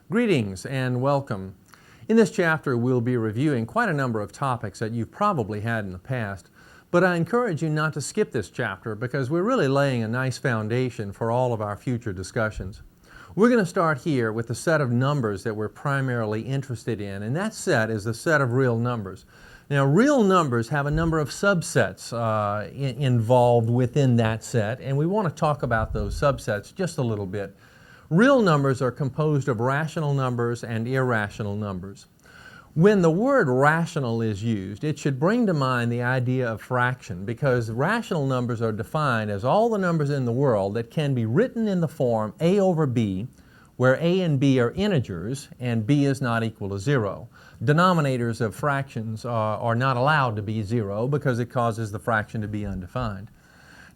Greetings and welcome. In this chapter, we'll be reviewing quite a number of topics that you've probably had in the past, but I encourage you not to skip this chapter because we're really laying a nice foundation for all of our future discussions. We're going to start here with the set of numbers that we're primarily interested in, and that set is the set of real numbers. Now, real numbers have a number of subsets involved within that set, and we want to talk about those subsets just a little bit. Real numbers are composed of rational numbers and irrational numbers. When the word rational is used, it should bring to mind the idea of fraction, because rational numbers are defined as all the numbers in the world that can be written in the form a over b, where a and b are integers and b is not equal to 0. Denominators of fractions are not allowed to be 0 because it causes the fraction to be undefined.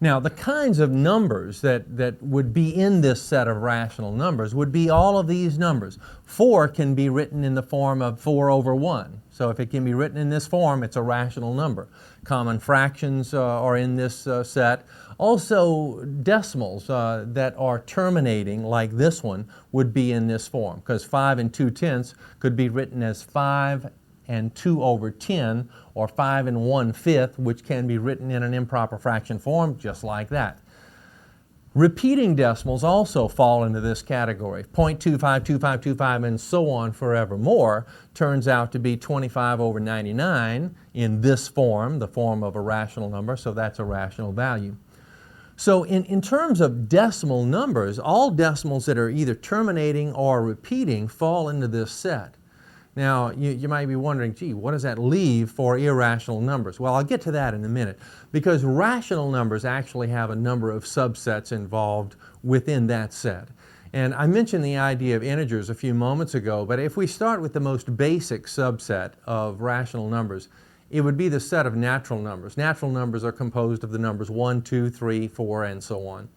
Now, the kinds of numbers that would be in this set of rational numbers would be all of these numbers. 4 can be written in the form of 4 over 1. So if it can be written in this form, it's a rational number. Common fractions are in this set. Also, decimals that are terminating, like this one, would be in this form, because 5 and 2/10 could be written as 5 and 2 over 10, or 5 and 1/5, which can be written in an improper fraction form, just like that. Repeating decimals also fall into this category. 0.25, 25, 25, and so on forevermore turns out to be 25 over 99 in this form, the form of a rational number, so that's a rational value. So in terms of decimal numbers, all decimals that are either terminating or repeating fall into this set. Now, you might be wondering, gee, what does that leave for irrational numbers? Well, I'll get to that in a minute, because rational numbers actually have a number of subsets involved within that set. And I mentioned the idea of integers a few moments ago, but if we start with the most basic subset of rational numbers, it would be the set of natural numbers. Natural numbers are composed of the numbers 1, 2, 3, 4, and so on.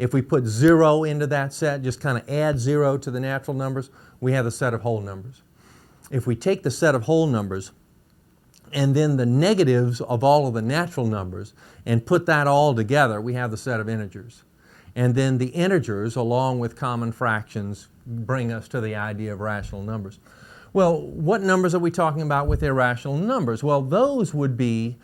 If we put 0 into that set, just kind of add 0 to the natural numbers, we have the set of whole numbers. If we take the set of whole numbers and then the negatives of all of the natural numbers and put that all together, we have the set of integers. And then the integers, along with common fractions, bring us to the idea of rational numbers. Well, what numbers are we talking about with irrational numbers? Well, those would be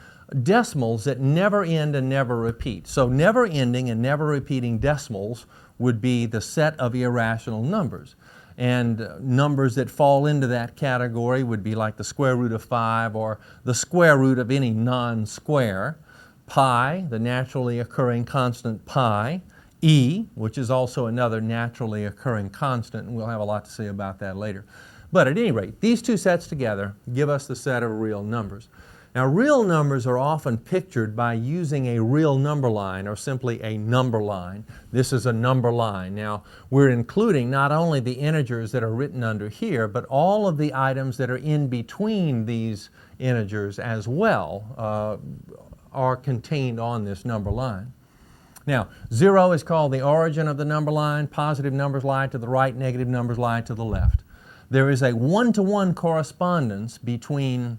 decimals that never end and never repeat. So never ending and never repeating decimals would be the set of irrational numbers. And numbers that fall into that category would be like the square root of 5 or the square root of any non-square, pi, the naturally occurring constant pi, e, which is also another naturally occurring constant, and we'll have a lot to say about that later. But at any rate, these two sets together give us the set of real numbers. Now, real numbers are often pictured by using a real number line or simply a number line. This is a number line. Now, we're including not only the integers that are written under here, but all of the items that are in between these integers as well are contained on this number line. Now, 0 is called the origin of the number line. Positive numbers lie to the right, negative numbers lie to the left. There is a one-to-one correspondence between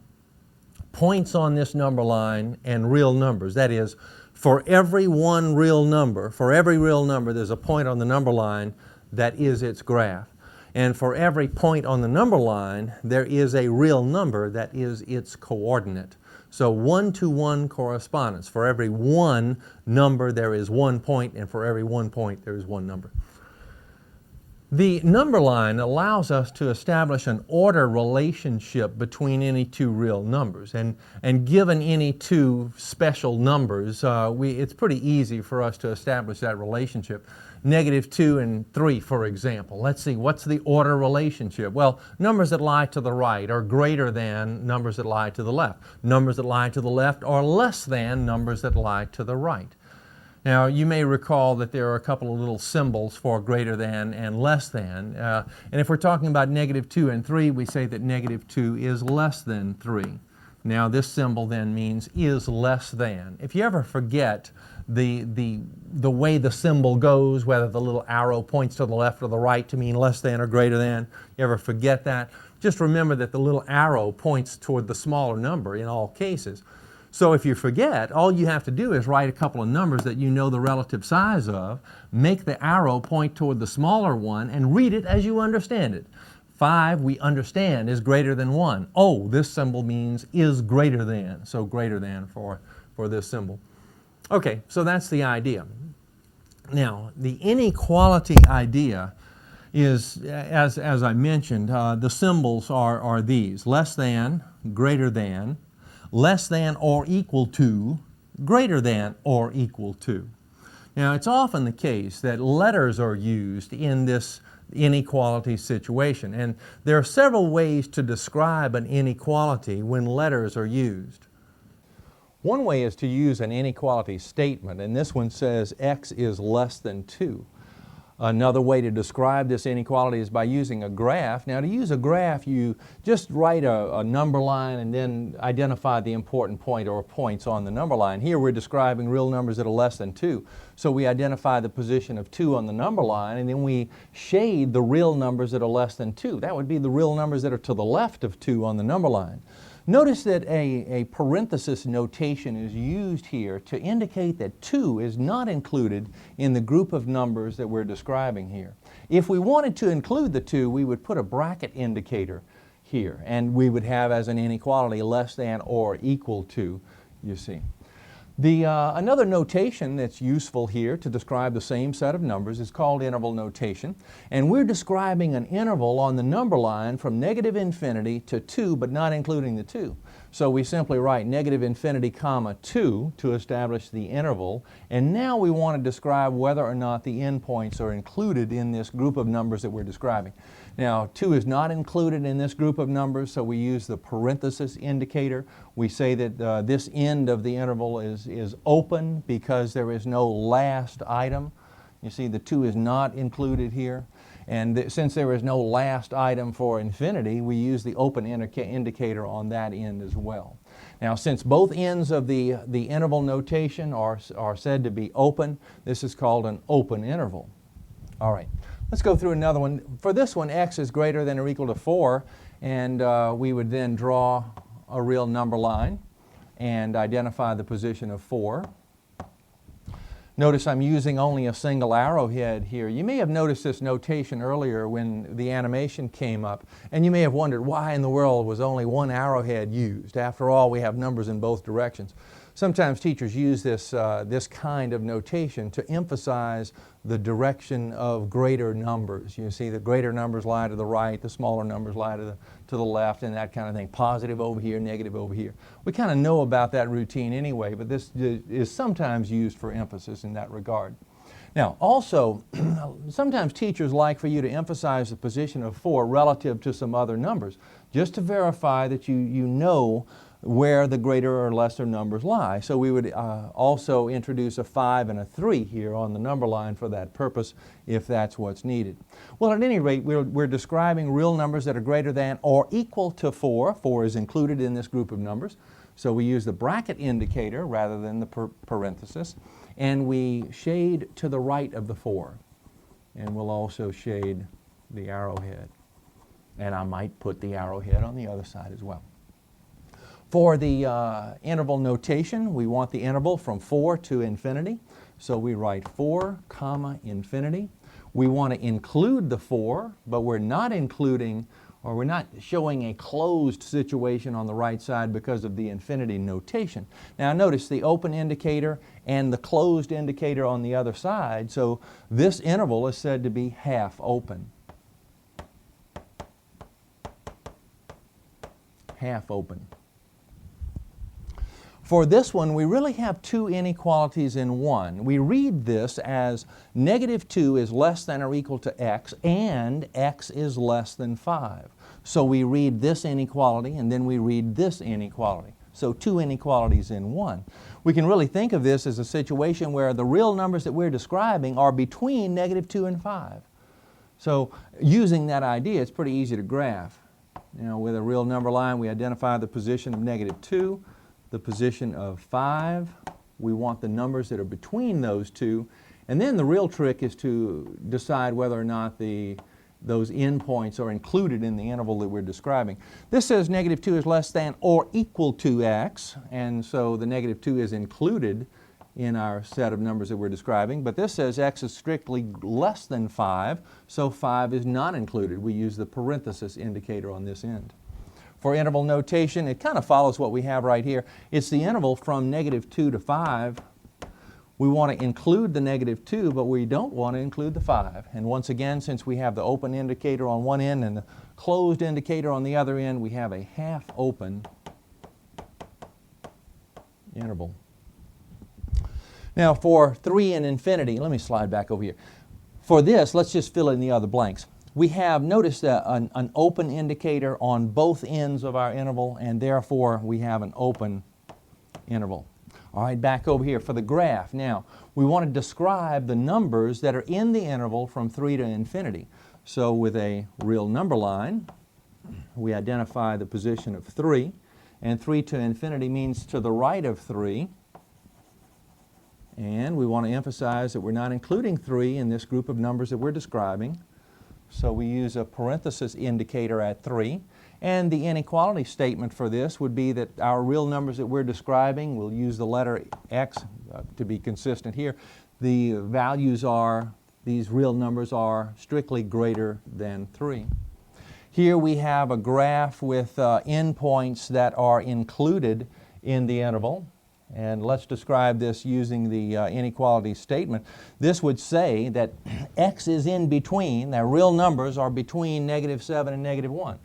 points on this number line and real numbers. That is, for every real number, there's a point on the number line that is its graph. And for every point on the number line, there is a real number that is its coordinate. So one-to-one correspondence. For every one number, there is 1 point, and for every 1 point, there is 1 number. The number line allows us to establish an order relationship between any two real numbers. And given any two special numbers, it's pretty easy for us to establish that relationship. -2 and 3, for example. Let's see, what's the order relationship? Well, numbers that lie to the right are greater than numbers that lie to the left. Numbers that lie to the left are less than numbers that lie to the right. Now, you may recall that there are a couple of little symbols for greater than and less than. And if we're talking about -2 and 3, we say that -2 is less than 3. Now, this symbol then means is less than. If you ever forget the way the symbol goes, whether the little arrow points to the left or the right to mean less than or greater than, you ever forget that, just remember that the little arrow points toward the smaller number in all cases. So if you forget, all you have to do is write a couple of numbers that you know the relative size of, make the arrow point toward the smaller one, and read it as you understand it. 5 we understand is greater than 1. Oh, this symbol means is greater than, so greater than for this symbol. Okay, so that's the idea. Now, the inequality idea is, as I mentioned, the symbols are these: less than, greater than, less than or equal to, greater than or equal to. Now, it's often the case that letters are used in this inequality situation, and there are several ways to describe an inequality when letters are used. One way is to use an inequality statement, and this one says x is less than 2. Another way to describe this inequality is by using a graph. Now, to use a graph, you just write a number line and then identify the important point or points on the number line. Here we're describing real numbers that are less than 2. So we identify the position of 2 on the number line, and then we shade the real numbers that are less than 2. That would be the real numbers that are to the left of 2 on the number line. Notice that a parenthesis notation is used here to indicate that 2 is not included in the group of numbers that we're describing here. If we wanted to include the 2, we would put a bracket indicator here, and we would have as an inequality less than or equal to, you see. Another notation that's useful here to describe the same set of numbers is called interval notation. And we're describing an interval on the number line from negative infinity to 2, but not including the 2. So we simply write negative infinity comma 2 to establish the interval. And now we want to describe whether or not the endpoints are included in this group of numbers that we're describing. Now, 2 is not included in this group of numbers, so we use the parenthesis indicator. We say that this end of the interval is open because there is no last item. You see, the 2 is not included here. And since there is no last item for infinity, we use the open indicator on that end as well. Now, since both ends of the interval notation are said to be open, this is called an open interval. All right. Let's go through another one. For this one, x is greater than or equal to 4, and we would then draw a real number line and identify the position of 4. Notice I'm using only a single arrowhead here. You may have noticed this notation earlier when the animation came up, and you may have wondered why in the world was only one arrowhead used. After all, we have numbers in both directions. Sometimes teachers use this kind of notation to emphasize the direction of greater numbers. You see, the greater numbers lie to the right, the smaller numbers lie to the left, and that kind of thing. Positive over here, negative over here. We kind of know about that routine anyway, but this is sometimes used for emphasis in that regard. Now, also, sometimes teachers like for you to emphasize the position of 4 relative to some other numbers, just to verify that you know where the greater or lesser numbers lie. So we would also introduce a 5 and a 3 here on the number line for that purpose, if that's what's needed. Well, at any rate, we're describing real numbers that are greater than or equal to 4. 4 is included in this group of numbers. So we use the bracket indicator rather than the parenthesis, and we shade to the right of the 4. And we'll also shade the arrowhead. And I might put the arrowhead on the other side as well. For the interval notation, we want the interval from 4 to infinity. So we write 4 comma infinity. We want to include the 4, but we're not including, or we're not showing a closed situation on the right side because of the infinity notation. Now notice the open indicator and the closed indicator on the other side. So this interval is said to be half open. Half open. For this one, we really have two inequalities in one. We read this as negative 2 is less than or equal to x, and x is less than 5. So we read this inequality, and then we read this inequality. So two inequalities in one. We can really think of this as a situation where the real numbers that we're describing are between negative 2 and 5. So using that idea, it's pretty easy to graph. You know, with a real number line, we identify the position of negative 2, the position of 5. We want the numbers that are between those two. And then the real trick is to decide whether or not those endpoints are included in the interval that we're describing. This says negative 2 is less than or equal to x, and so the negative 2 is included in our set of numbers that we're describing, but this says x is strictly less than 5, so 5 is not included. We use the parenthesis indicator on this end. For interval notation, it kind of follows what we have right here. It's the interval from -2 to 5. We want to include the -2, but we don't want to include the 5. And once again, since we have the open indicator on one end and the closed indicator on the other end, we have a half open interval. Now for 3 and infinity, let me slide back over here. For this, let's just fill in the other blanks. We have, notice an open indicator on both ends of our interval, and therefore we have an open interval. All right, back over here for the graph. Now, we want to describe the numbers that are in the interval from 3 to infinity. So with a real number line, we identify the position of 3, and 3 to infinity means to the right of 3. And we want to emphasize that we're not including 3 in this group of numbers that we're describing. So we use a parenthesis indicator at 3. And the inequality statement for this would be that our real numbers that we're describing, we'll use the letter x to be consistent here. The values are, these real numbers are strictly greater than 3. Here we have a graph with endpoints that are included in the interval. And let's describe this using the inequality statement. This would say that x is in between, that real numbers are between -7 and -1.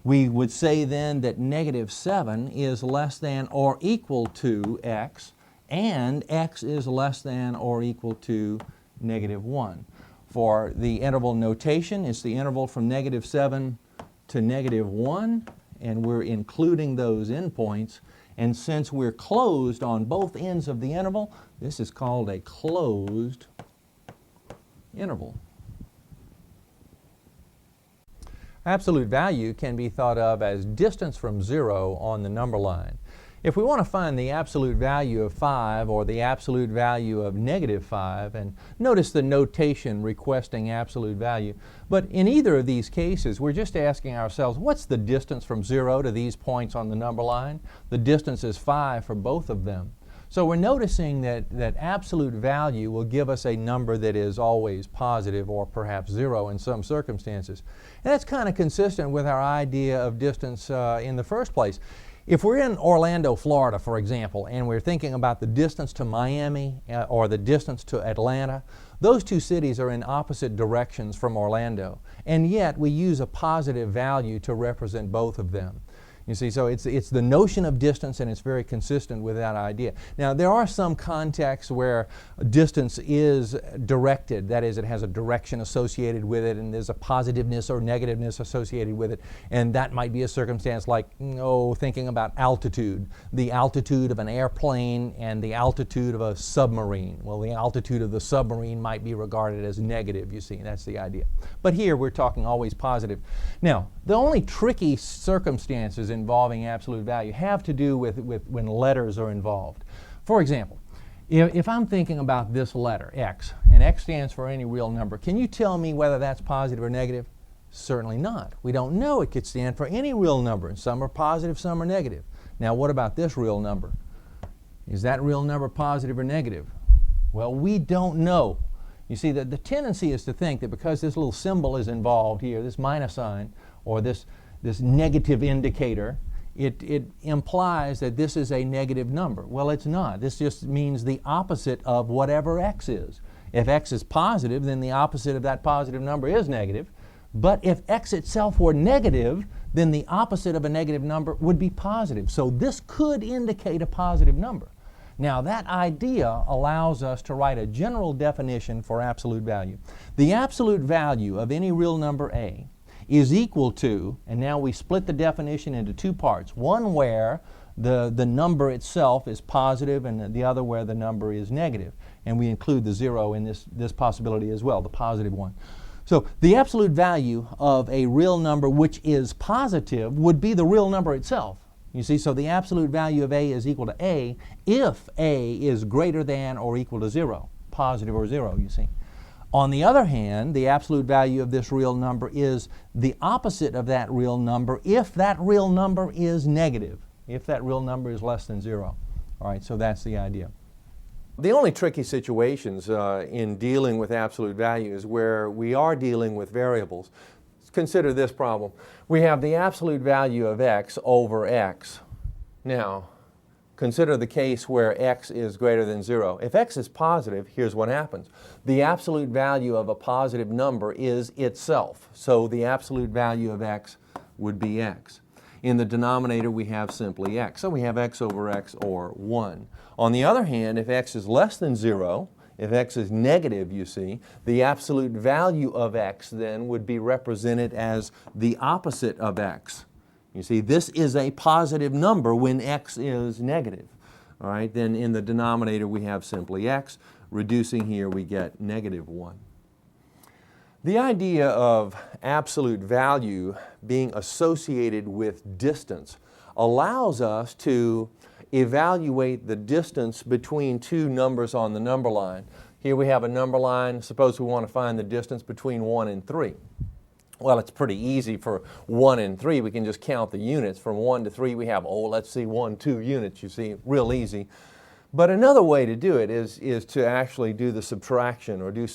We would say then that -7 is less than or equal to x, and x is less than or equal to -1. For the interval notation, it's the interval from -7 to -1, and we're including those endpoints. And since we're closed on both ends of the interval, this is called a closed interval. Absolute value can be thought of as distance from 0 on the number line. If we want to find the absolute value of 5 or the absolute value of -5, and notice the notation requesting absolute value, but in either of these cases we're just asking ourselves, what's the distance from 0 to these points on the number line? The distance is 5 for both of them. So we're noticing that absolute value will give us a number that is always positive or perhaps 0 in some circumstances. And that's kind of consistent with our idea of distance in the first place. If we're in Orlando, Florida, for example, and we're thinking about the distance to Miami or the distance to Atlanta, those two cities are in opposite directions from Orlando, and yet we use a positive value to represent both of them. You see, so it's the notion of distance, and it's very consistent with that idea. Now, there are some contexts where distance is directed. That is, it has a direction associated with it, and there's a positiveness or negativeness associated with it. And that might be a circumstance like, thinking about altitude. The altitude of an airplane and the altitude of a submarine. Well, the altitude of the submarine might be regarded as negative, you see. That's the idea. But here, we're talking always positive. Now, the only tricky circumstances involving absolute value have to do with when letters are involved. For example, if I'm thinking about this letter, x, and x stands for any real number, can you tell me whether that's positive or negative? Certainly not. We don't know. It could stand for any real number, and some are positive, some are negative. Now, what about this real number? Is that real number positive or negative? Well, we don't know. You see, the tendency is to think that because this little symbol is involved here, this minus sign, or this negative indicator, it implies that this is a negative number. Well, it's not. This just means the opposite of whatever x is. If x is positive, then the opposite of that positive number is negative. But if x itself were negative, then the opposite of a negative number would be positive. So this could indicate a positive number. Now, that idea allows us to write a general definition for absolute value. The absolute value of any real number a is equal to, and now we split the definition into two parts. One where the number itself is positive, and the other where the number is negative. And we include the 0 in this possibility as well, the positive one. So the absolute value of a real number which is positive would be the real number itself. You see, so the absolute value of a is equal to a if a is greater than or equal to 0, positive or 0, you see. On the other hand, the absolute value of this real number is the opposite of that real number if that real number is negative, if that real number is less than 0. All right, so that's the idea. The only tricky situations in dealing with absolute values where we are dealing with variables. Consider this problem. We have the absolute value of x over x. Now, consider the case where x is greater than 0. If x is positive, here's what happens. The absolute value of a positive number is itself. So the absolute value of x would be x. In the denominator, we have simply x. So we have x over x, or 1. On the other hand, if x is less than 0, if x is negative, you see, the absolute value of x then would be represented as the opposite of x. You see, this is a positive number when x is negative. All right, then in the denominator we have simply x. Reducing here we get negative 1. The idea of absolute value being associated with distance allows us to evaluate the distance between two numbers on the number line. Here we have a number line. Suppose we want to find the distance between 1 and 3. Well, it's pretty easy for 1 and 3. We can just count the units. From 1 to 3 we have, let's see, 2 units, you see, real easy. But another way to do it is to actually do the subtraction or do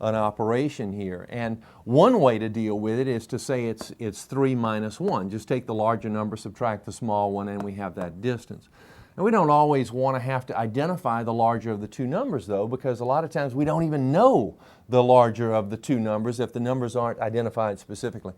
an operation here. And one way to deal with it is to say it's 3 minus 1. Just take the larger number, subtract the small one, and we have that distance. And we don't always want to have to identify the larger of the two numbers, though, because a lot of times we don't even know the larger of the two numbers if the numbers aren't identified specifically.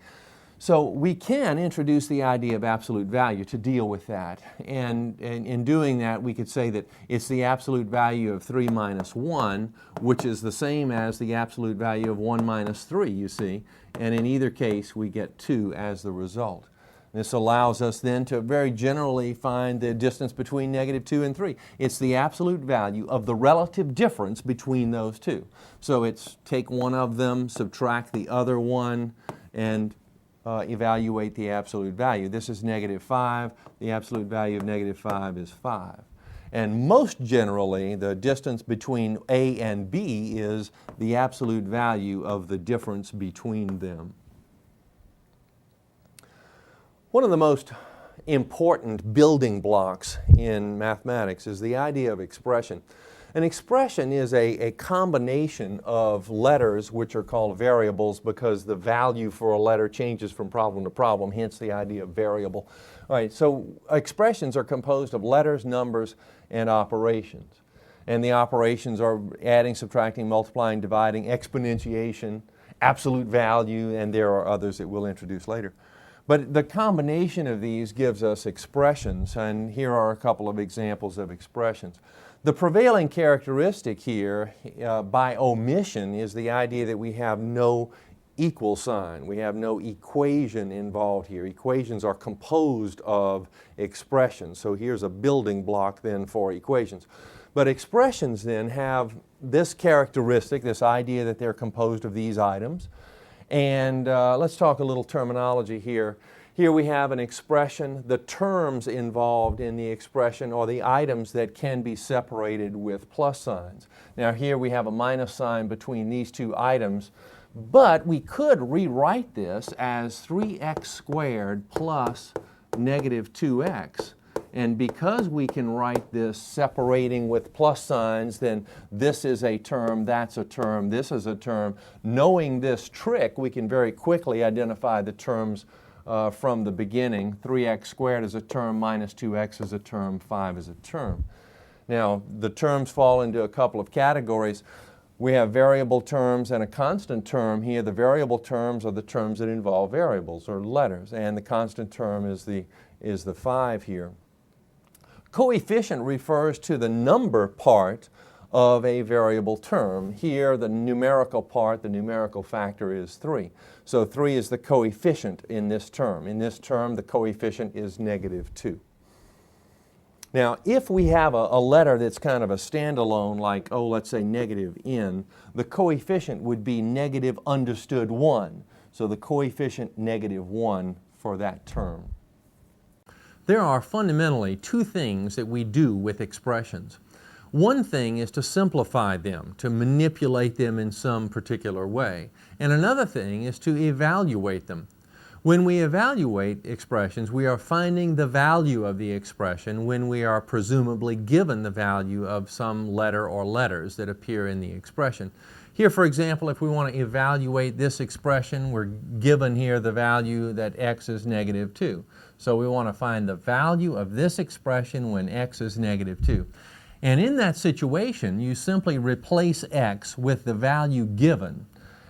So we can introduce the idea of absolute value to deal with that. And in doing that, we could say that it's the absolute value of 3 minus 1, which is the same as the absolute value of 1 minus 3, you see. And in either case, we get 2 as the result. This allows us then to very generally find the distance between negative 2 and 3. It's the absolute value of the relative difference between those two. So it's take one of them, subtract the other one, and evaluate the absolute value. This is negative 5. The absolute value of negative 5 is 5. And most generally, the distance between A and B is the absolute value of the difference between them. One of the most important building blocks in mathematics is the idea of expression. An expression is a combination of letters which are called variables because the value for a letter changes from problem to problem, hence the idea of variable. All right, so expressions are composed of letters, numbers, and operations. And the operations are adding, subtracting, multiplying, dividing, exponentiation, absolute value, and there are others that we'll introduce later. But the combination of these gives us expressions, and here are a couple of examples of expressions. The prevailing characteristic here, by omission, is the idea that we have no equal sign. We have no equation involved here. Equations are composed of expressions. So here's a building block then for equations. But expressions then have this characteristic, this idea that they're composed of these items. And let's talk a little terminology here. Here we have an expression. The terms involved in the expression are the items that can be separated with plus signs. Now here we have a minus sign between these two items, but we could rewrite this as 3x squared plus negative 2x. And because we can write this separating with plus signs, then this is a term, that's a term, this is a term. Knowing this trick, we can very quickly identify the terms from the beginning. 3x squared is a term, minus 2x is a term, 5 is a term. Now, the terms fall into a couple of categories. We have variable terms and a constant term. Here, the variable terms are the terms that involve variables or letters, and the constant term is the 5 here. Coefficient refers to the number part of a variable term. Here, the numerical part, the numerical factor is 3. So 3 is the coefficient in this term. In this term, the coefficient is negative 2. Now, if we have a letter that's kind of a standalone, like, let's say negative n, the coefficient would be negative understood 1. So the coefficient negative 1 for that term. There are fundamentally two things that we do with expressions. One thing is to simplify them, to manipulate them in some particular way. And another thing is to evaluate them. When we evaluate expressions, we are finding the value of the expression when we are presumably given the value of some letter or letters that appear in the expression. Here, for example, if we want to evaluate this expression, we're given here the value that x is negative 2. So we want to find the value of this expression when x is negative 2. And in that situation, you simply replace x with the value given,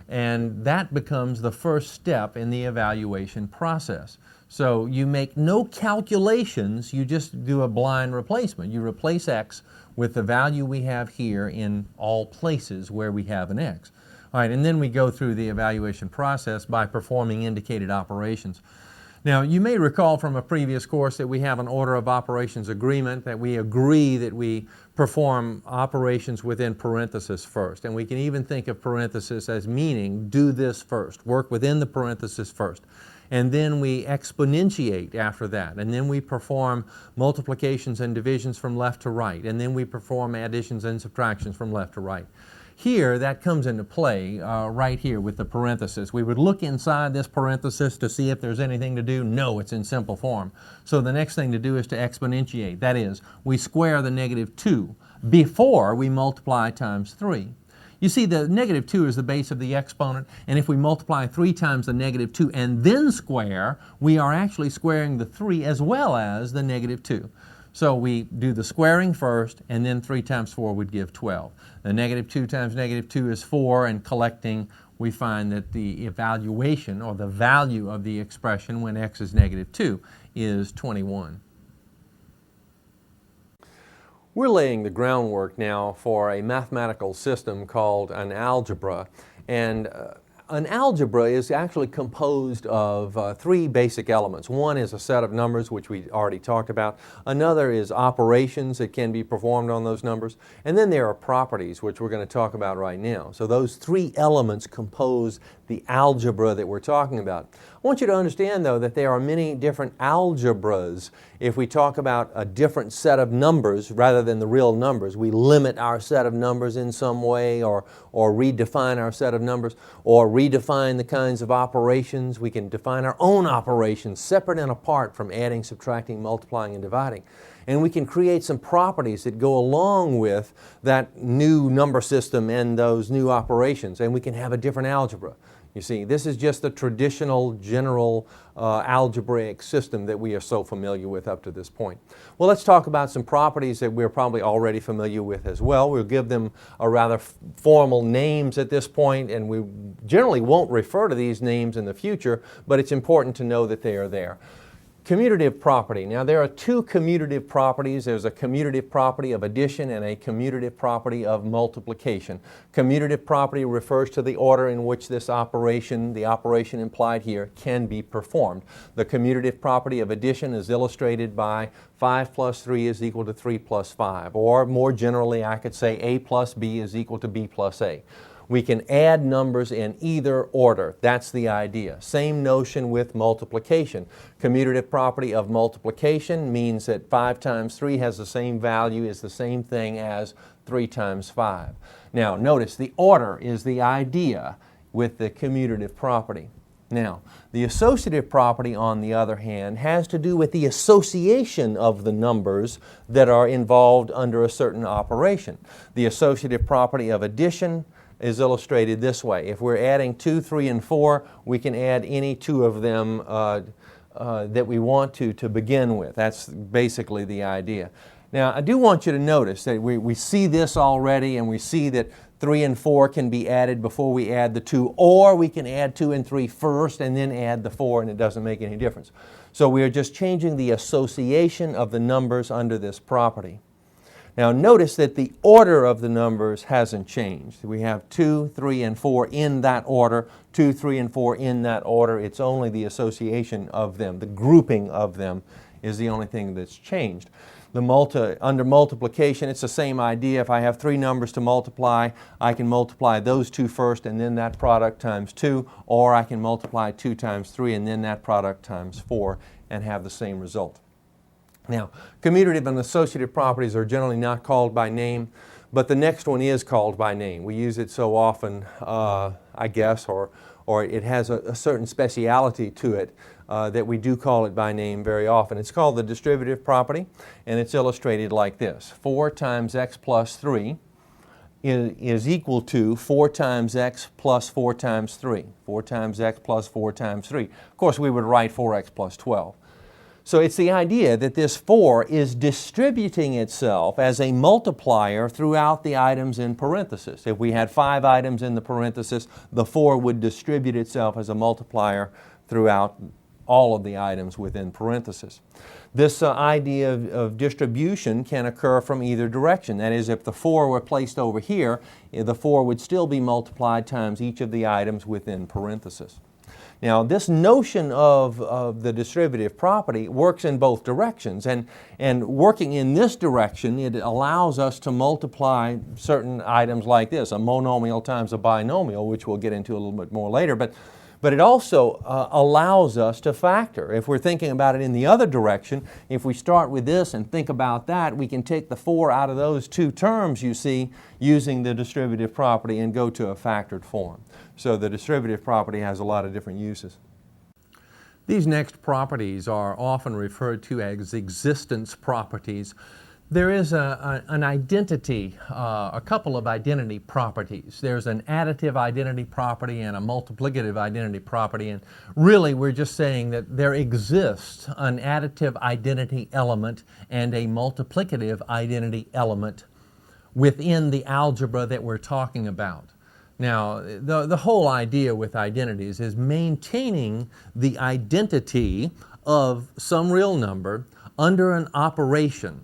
and that becomes the first step in the evaluation process. So you make no calculations, you just do a blind replacement. You replace x with the value we have here in all places where we have an x. All right, and then we go through the evaluation process by performing indicated operations. Now, you may recall from a previous course that we have an order of operations agreement, that we agree that we perform operations within parentheses first. And we can even think of parentheses as meaning do this first, work within the parentheses first. And then we exponentiate after that. And then we perform multiplications and divisions from left to right. And then we perform additions and subtractions from left to right. Here, that comes into play right here with the parenthesis. We would look inside this parenthesis to see if there's anything to do. No, it's in simple form. So the next thing to do is to exponentiate. That is, we square the negative 2 before we multiply times 3. You see, the negative 2 is the base of the exponent, and if we multiply 3 times the negative 2 and then square, we are actually squaring the 3 as well as the negative 2. So we do the squaring first, and then 3 times 4 would give 12. The negative 2 times negative 2 is 4, and collecting, we find that the evaluation, or the value of the expression when x is negative 2, is 21. We're laying the groundwork now for a mathematical system called an algebra. And an algebra is actually composed of 3 basic elements. One is a set of numbers, which we already talked about. Another is operations that can be performed on those numbers. And then there are properties, which we're going to talk about right now. So those 3 elements compose the algebra that we're talking about. I want you to understand, though, that there are many different algebras. If we talk about a different set of numbers rather than the real numbers, we limit our set of numbers in some way, or redefine our set of numbers, or redefine the kinds of operations. We can define our own operations separate and apart from adding, subtracting, multiplying, and dividing. And we can create some properties that go along with that new number system and those new operations, and we can have a different algebra. You see, this is just the traditional, general algebraic system that we are so familiar with up to this point. Well, let's talk about some properties that we're probably already familiar with as well. We'll give them a rather formal names at this point, and we generally won't refer to these names in the future, but it's important to know that they are there. Commutative property. Now, there are 2 commutative properties. There's a commutative property of addition and a commutative property of multiplication. Commutative property refers to the order in which this operation, the operation implied here, can be performed. The commutative property of addition is illustrated by 5 plus 3 is equal to 3 plus 5. Or more generally, I could say A plus B is equal to B plus A. We can add numbers in either order. That's the idea. Same notion with multiplication. Commutative property of multiplication means that 5 times 3 has the same value, is the same thing as 3 times 5. Now, notice the order is the idea with the commutative property. Now, the associative property, on the other hand, has to do with the association of the numbers that are involved under a certain operation. The associative property of addition is illustrated this way. If we're adding 2, 3, and 4, we can add any 2 of them that we want to begin with. That's basically the idea. Now, I do want you to notice that we see this already, and we see that 3 and 4 can be added before we add the 2, or we can add 2 and 3 first and then add the 4, and it doesn't make any difference. So we are just changing the association of the numbers under this property. Now, notice that the order of the numbers hasn't changed. We have 2, 3, and 4 in that order, 2, 3, and 4 in that order. It's only the association of them, the grouping of them is the only thing that's changed. Under multiplication, it's the same idea. If I have 3 numbers to multiply, I can multiply those 2 first and then that product times 2, or I can multiply 2 times 3 and then that product times 4 and have the same result. Now, commutative and associative properties are generally not called by name, but the next one is called by name. We use it so often, I guess, or or it has a certain speciality to it that we do call it by name very often. It's called the distributive property, and it's illustrated like this. 4 times x plus 3 is equal to 4 times x plus 4 times 3. 4 times x plus 4 times 3. Of course, we would write 4x plus 12. So it's the idea that this 4 is distributing itself as a multiplier throughout the items in parenthesis. If we had 5 items in the parenthesis, the 4 would distribute itself as a multiplier throughout all of the items within parenthesis. This idea of distribution can occur from either direction. That is, if the 4 were placed over here, the 4 would still be multiplied times each of the items within parenthesis. Now, this notion of the distributive property works in both directions, and working in this direction, it allows us to multiply certain items like this, a monomial times a binomial, which we'll get into a little bit more later, but it also allows us to factor. If we're thinking about it in the other direction, if we start with this and think about that, we can take the 4 out of those two terms you see using the distributive property and go to a factored form. So the distributive property has a lot of different uses. These next properties are often referred to as existence properties. There is an identity, a couple of identity properties. There's an additive identity property and a multiplicative identity property, and really we're just saying that there exists an additive identity element and a multiplicative identity element within the algebra that we're talking about. Now, the whole idea with identities is maintaining the identity of some real number under an operation.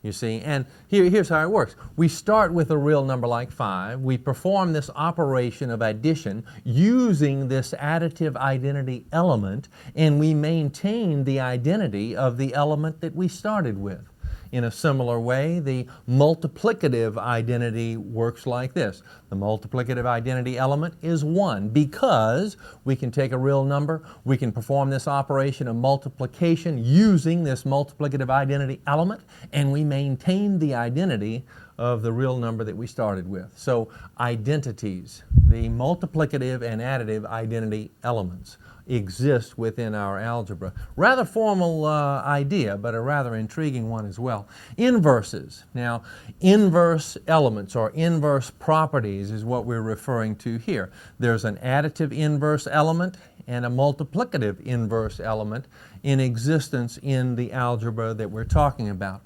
You see, and here's how it works. We start with a real number like 5. We perform this operation of addition using this additive identity element, and we maintain the identity of the element that we started with. In a similar way, the multiplicative identity works like this. The multiplicative identity element is 1 because we can take a real number, we can perform this operation of multiplication using this multiplicative identity element, and we maintain the identity of the real number that we started with. So identities, the multiplicative and additive identity elements, exist within our algebra. Rather formal idea, but a rather intriguing one as well. Inverses. Now, inverse elements or inverse properties is what we're referring to here. There's an additive inverse element and a multiplicative inverse element in existence in the algebra that we're talking about.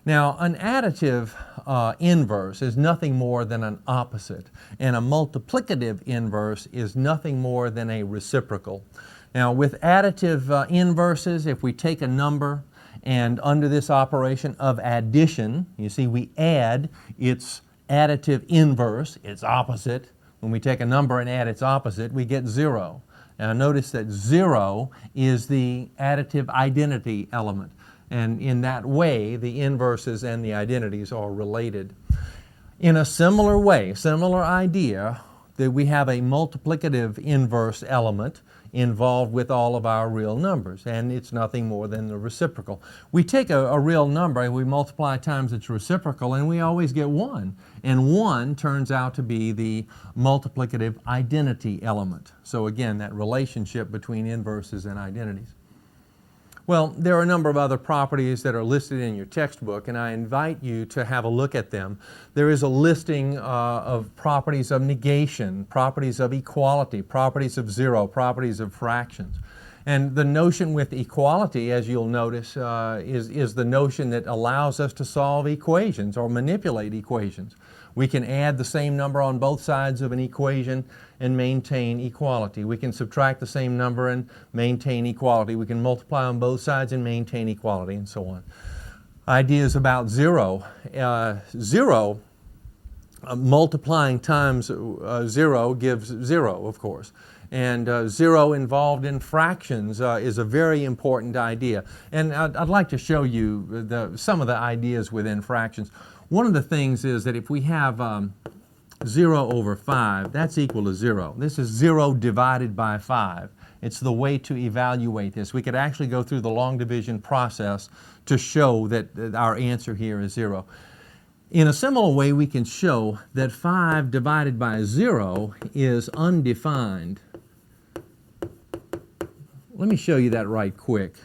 Now, an additive inverse is nothing more than an opposite, and a multiplicative inverse is nothing more than a reciprocal. Now, with additive inverses, if we take a number and under this operation of addition, you see we add its additive inverse, its opposite. When we take a number and add its opposite, we get 0. Now, notice that 0 is the additive identity element. And in that way, the inverses and the identities are related. In a similar way, similar idea, that we have a multiplicative inverse element involved with all of our real numbers, and it's nothing more than the reciprocal. We take a real number and we multiply times its reciprocal, and we always get 1. And 1 turns out to be the multiplicative identity element. So again, that relationship between inverses and identities. Well, there are a number of other properties that are listed in your textbook, and I invite you to have a look at them. There is a listing of properties of negation, properties of equality, properties of 0, properties of fractions. And the notion with equality, as you'll notice, is the notion that allows us to solve equations or manipulate equations. We can add the same number on both sides of an equation and maintain equality. We can subtract the same number and maintain equality. We can multiply on both sides and maintain equality, and so on. Ideas about 0. 0 multiplying times 0 gives 0, of course. And 0 involved in fractions is a very important idea. And I'd like to show you some of the ideas within fractions. One of the things is that if we have 0 over 5, that's equal to 0. This is 0 divided by 5. It's the way to evaluate this. We could actually go through the long division process to show that our answer here is 0. In a similar way, we can show that 5 divided by 0 is undefined. Let me show you that right quick.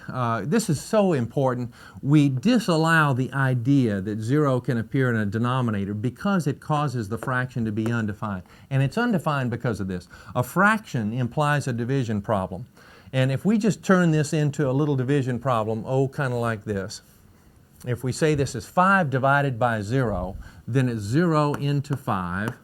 This is so important. We disallow the idea that 0 can appear in a denominator because it causes the fraction to be undefined. And it's undefined because of this. A fraction implies a division problem. And if we just turn this into a little division problem, kind of like this. If we say this is 5 divided by 0, then it's 0 into 5.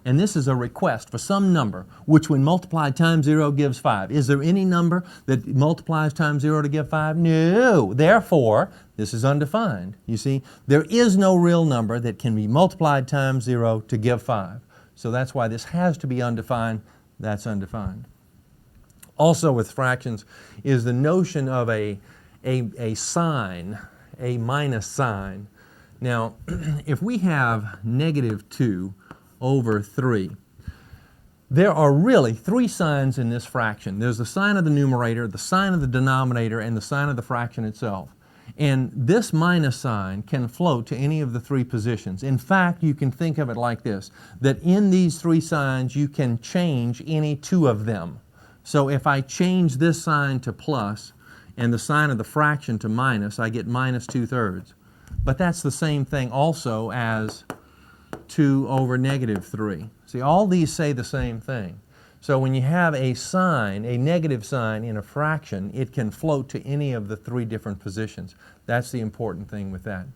And this is a request for some number, which when multiplied times 0 gives 5. Is there any number that multiplies times 0 to give 5? No. Therefore, this is undefined. You see, there is no real number that can be multiplied times 0 to give 5. So that's why this has to be undefined. That's undefined. Also with fractions is the notion of a sign, a minus sign. Now, if we have negative 2 over 3. There are really 3 signs in this fraction. There's the sign of the numerator, the sign of the denominator, and the sign of the fraction itself. And this minus sign can float to any of the 3 positions. In fact, you can think of it like this, that in these 3 signs you can change any 2 of them. So if I change this sign to plus and the sign of the fraction to minus, I get minus 2/3. But that's the same thing also as 2 over negative 3. See, all these say the same thing. So when you have a sign, a negative sign in a fraction, it can float to any of the 3 different positions. That's the important thing with that.